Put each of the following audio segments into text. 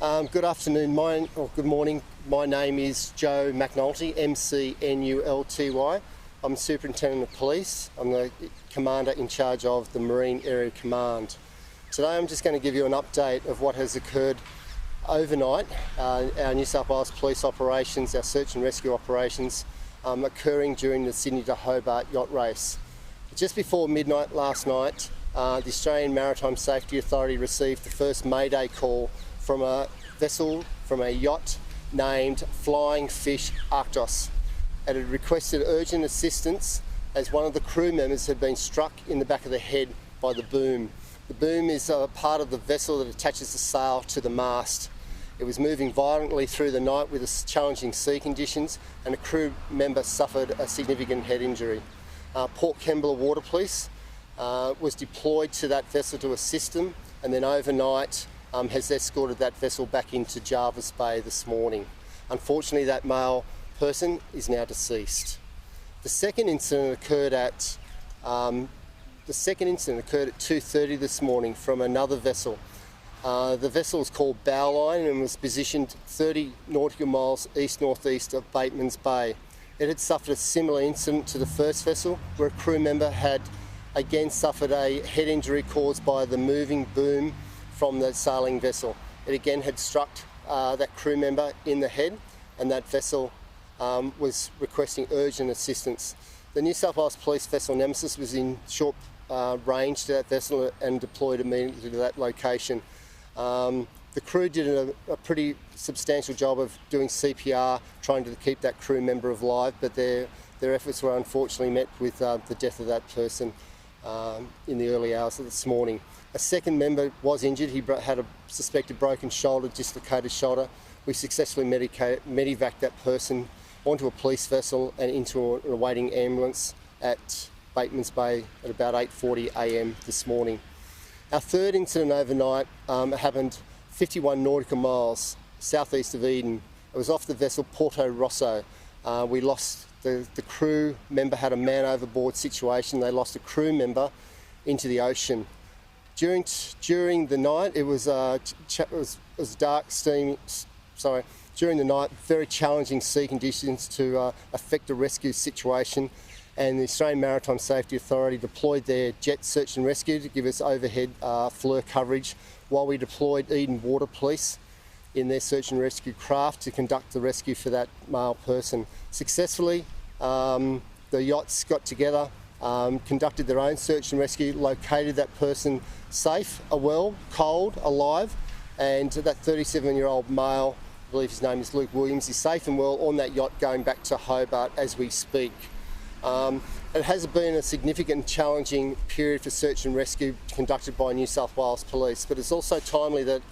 Good afternoon, good morning. My name is Joe McNulty, McNulty. I'm Superintendent of Police. I'm the Commander in charge of the Marine Area Command. Today I'm just going to give you an update of what has occurred overnight. Our New South Wales Police operations, our search and rescue operations, occurring during the Sydney Hobart Yacht Race. Just before midnight last night, the Australian Maritime Safety Authority received the first Mayday call from a vessel, from a yacht named Flying Fish Arctos. It had requested urgent assistance as one of the crew members had been struck in the back of the head by the boom. The boom is a part of the vessel that attaches the sail to the mast. It was moving violently through the night with challenging sea conditions, and a crew member suffered a significant head injury. Port Kembla Water Police was deployed to that vessel to assist them, and then overnight has escorted that vessel back into Jervis Bay this morning. Unfortunately, that male person is now deceased. The second incident occurred at 2:30 this morning from another vessel. The vessel is called Bowline and was positioned 30 nautical miles east-northeast of Bateman's Bay. It had suffered a similar incident to the first vessel, where a crew member had again suffered a head injury caused by the moving boom from the sailing vessel. It again had struck that crew member in the head, and that vessel was requesting urgent assistance. The New South Wales Police vessel Nemesis was in short range to that vessel and deployed immediately to that location. The crew did a pretty substantial job of doing CPR, trying to keep that crew member alive, but their efforts were unfortunately met with the death of that person in the early hours of this morning. A second member was injured. He had a suspected broken shoulder, dislocated shoulder. We successfully medevaced that person onto a police vessel and into an awaiting ambulance at Bateman's Bay at about 8:40 a.m. this morning. Our third incident overnight happened 51 nautical miles southeast of Eden. It was off the vessel Porto Rosso. We lost the crew member, had a man overboard situation. They lost a crew member into the ocean. During the night, it was dark, steamy. During the night, very challenging sea conditions to affect a rescue situation, and the Australian Maritime Safety Authority deployed their jet search and rescue to give us overhead FLIR coverage, while we deployed Eden Water Police in their search and rescue craft to conduct the rescue for that male person. Successfully, the yachts got together, conducted their own search and rescue, located that person safe, well, cold, alive, and that 37-year-old male, I believe his name is Luke Williams, is safe and well on that yacht going back to Hobart as we speak. It has been a significant challenging period for search and rescue conducted by New South Wales Police, but it's also timely that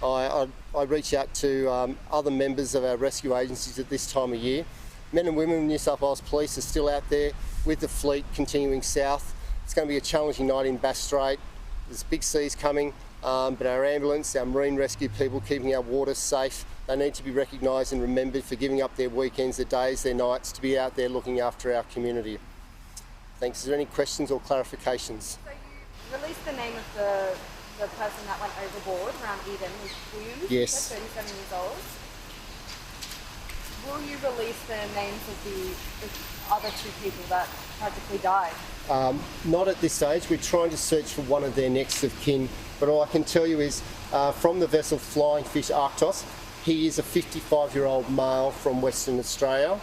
I reach out to other members of our rescue agencies at this time of year. Men and women in New South Wales Police are still out there with the fleet continuing south. It's going to be a challenging night in Bass Strait. There's big seas coming, but our ambulance, our marine rescue people keeping our waters safe, they need to be recognised and remembered for giving up their weekends, their days, their nights to be out there looking after our community. Thanks. Is there any questions or clarifications? So you released the name of the person that went overboard around Eden, was Williams? Yes. 37 years old. Will you release the names of the other two people that tragically died? Not at this stage. We're trying to search for one of their next of kin, but all I can tell you is from the vessel Flying Fish Arctos, he is a 55-year-old male from Western Australia,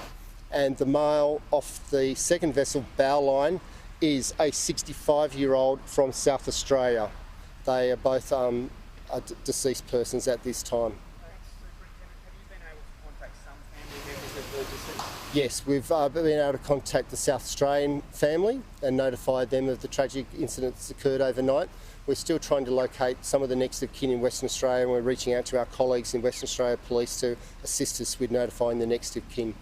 and the male off the second vessel Bowline is a 65-year-old from South Australia. They are both deceased persons at this time. Yes, we've been able to contact the South Australian family and notify them of the tragic incident that's occurred overnight. We're still trying to locate some of the next of kin in Western Australia, and we're reaching out to our colleagues in Western Australia Police to assist us with notifying the next of kin.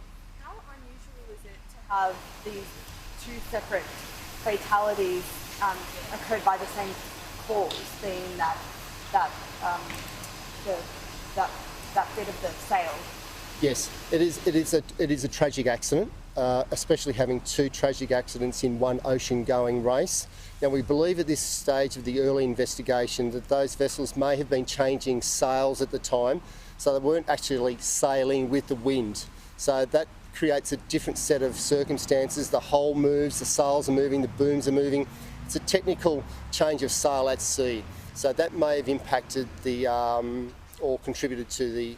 How unusual is it to have these two separate fatalities occurred by the same cause, being that bit of the sail? Yes, it is a tragic accident. especially having 2 tragic accidents in one ocean-going race. Now, we believe at this stage of the early investigation that those vessels may have been changing sails at the time, so they weren't actually sailing with the wind. So that creates a different set of circumstances. The hull moves, the sails are moving, the booms are moving. It's a technical change of sail at sea. So that may have impacted the or contributed to the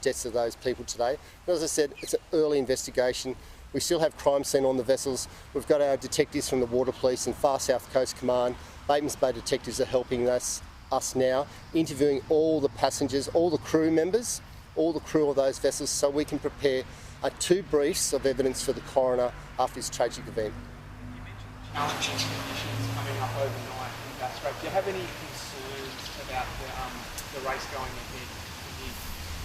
deaths of those people today. But as I said, it's an early investigation. We still have crime scene on the vessels. We've got our detectives from the Water Police and Far South Coast Command. Batemans Bay detectives are helping us now, interviewing all the passengers, all the crew members, all the crew of those vessels, so we can prepare 2 briefs of evidence for the coroner after this tragic event. You mentioned challenging conditions coming up overnight in Bass Strait. Do you have any concerns about the race going ahead?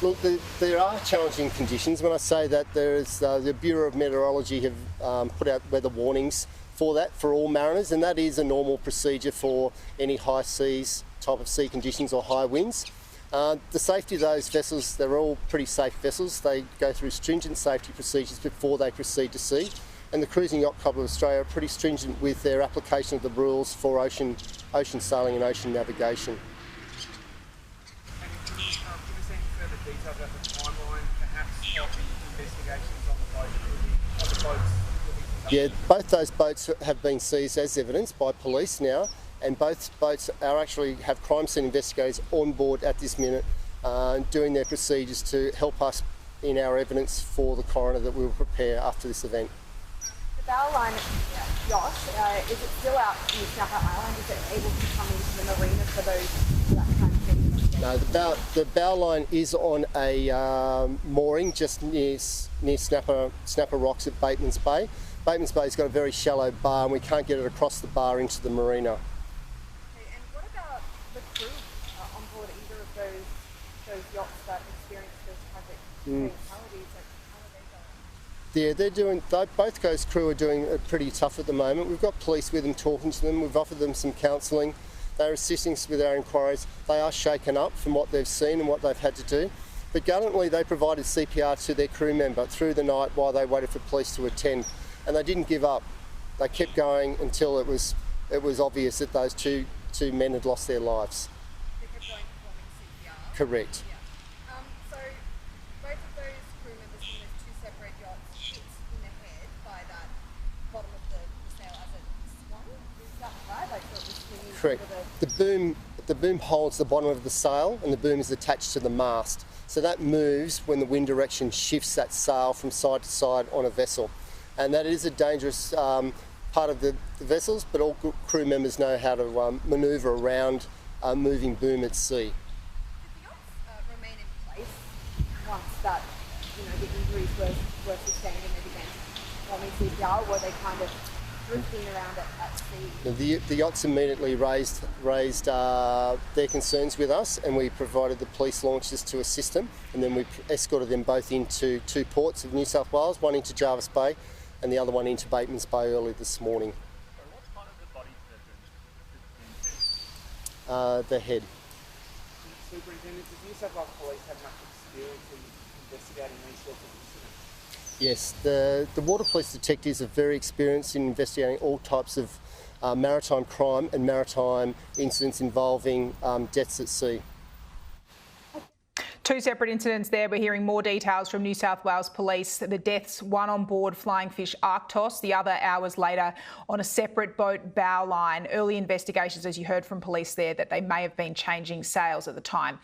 Look, there are challenging conditions. When I say that, there is the Bureau of Meteorology have put out weather warnings for that, for all mariners, and that is a normal procedure for any high seas type of sea conditions or high winds. The safety of those vessels, they're all pretty safe vessels. They go through stringent safety procedures before they proceed to sea, and the Cruising Yacht Club of Australia are pretty stringent with their application of the rules for ocean sailing and ocean navigation. Details about the timeline, perhaps, of the investigations on the boats? Yeah, both those boats have been seized as evidence by police now, and both boats actually have crime scene investigators on board at this minute, doing their procedures to help us in our evidence for the coroner that we will prepare after this event. The Bowline yacht, is it still out in the South Island? Is it able to come into the marina for that kind of thing? No, the Bowline is on a mooring just near Snapper Rocks at Batemans Bay. Batemans Bay's got a very shallow bar and we can't get it across the bar into the marina. Okay, and what about the crew on board either of those yachts that experienced those tragic fatalities? How are they going? Yeah, both those crew are doing pretty tough at the moment. We've got police with them, talking to them. We've offered them some counselling. They're assisting us with our inquiries. They are shaken up from what they've seen and what they've had to do. But gallantly, they provided CPR to their crew member through the night while they waited for police to attend. And they didn't give up. They kept going until it was obvious that those two men had lost their lives. They kept going performing CPR? Correct. Yeah. So both of those crew members from those 2 separate yachts hit in the head by that bottom of the sail as it swung. Is that right? Like so it was swinging. Correct. The boom holds the bottom of the sail and the boom is attached to the mast. So that moves when the wind direction shifts that sail from side to side on a vessel. And that is a dangerous part of the vessels, but all crew members know how to manoeuvre around a moving boom at sea. Did the yachts remain in place once that, the injuries were sustained and they began performing CPR, or were they kind of drifting around at sea? The yachts immediately raised their concerns with us, and we provided the police launches to assist them, and then we escorted them both into 2 ports of New South Wales, one into Jervis Bay and the other one into Batemans Bay early this morning. So what's part of the body The head. Superintendent, does New South Wales Police have much experience in investigating these sorts of incidents? Yes, the Water Police detectives are very experienced in investigating all types of maritime crime and maritime incidents involving deaths at sea. 2 separate incidents there. We're hearing more details from New South Wales Police. The deaths, one on board Flying Fish Arctos, the other hours later on a separate boat, Bowline. Early investigations, as you heard from police there, that they may have been changing sails at the time.